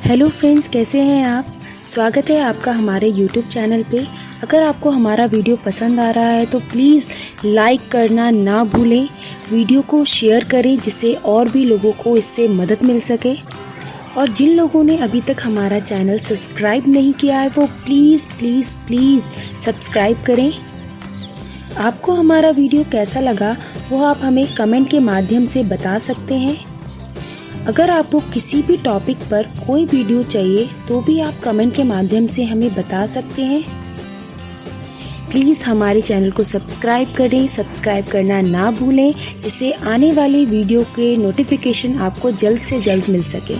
Hello friends, कैसे हैं आप। स्वागत है आपका हमारे यूट्यूब चैनल पे। अगर आपको हमारा वीडियो पसंद आ रहा है तो प्लीज़ लाइक करना ना भूलें। वीडियो को शेयर करें जिससे और भी लोगों को इससे मदद मिल सके। और जिन लोगों ने अभी तक हमारा चैनल सब्सक्राइब नहीं किया है वो प्लीज़ प्लीज़ प्लीज़ सब्सक्राइब करें। आपको हमारा वीडियो कैसा लगा वो आप हमें कमेंट के माध्यम से बता सकते हैं। अगर आपको किसी भी टॉपिक पर कोई वीडियो चाहिए तो भी आप कमेंट के माध्यम से हमें बता सकते हैं। प्लीज़ हमारे चैनल को सब्सक्राइब करें, सब्सक्राइब करना ना भूलें जिससे आने वाली वीडियो के नोटिफिकेशन आपको जल्द से जल्द मिल सके।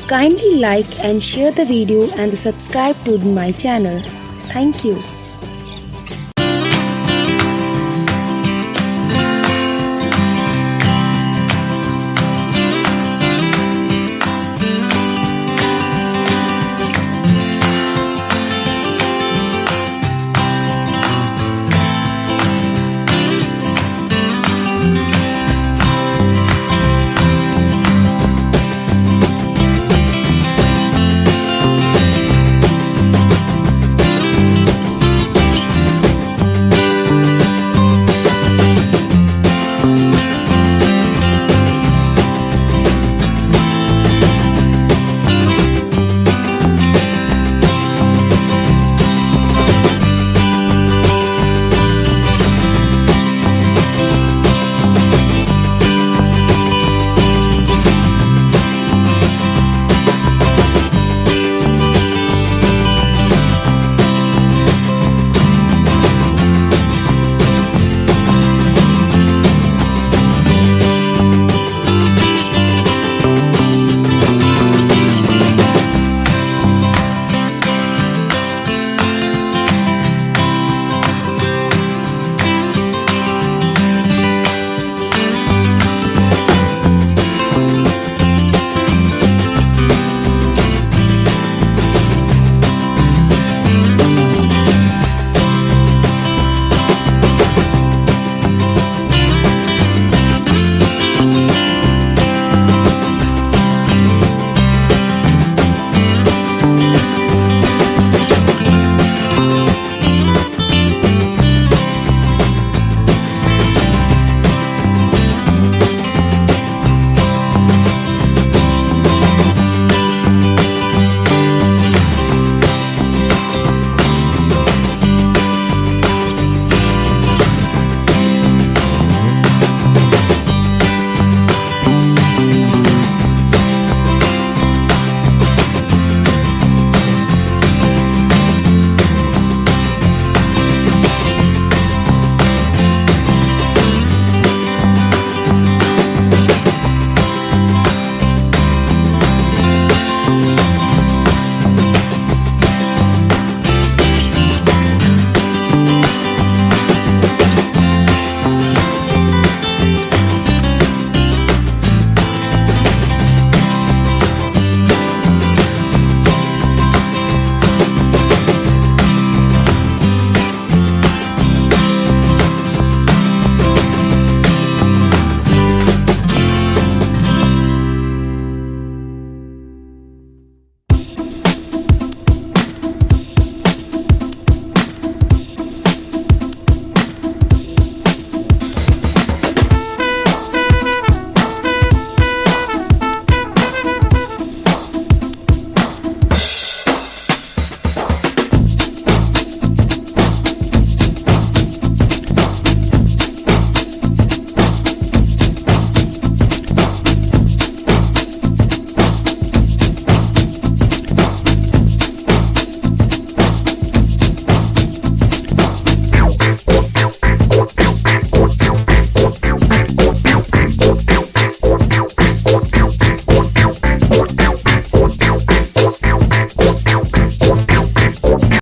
Kindly like and share the video and subscribe to my channel. Thank you.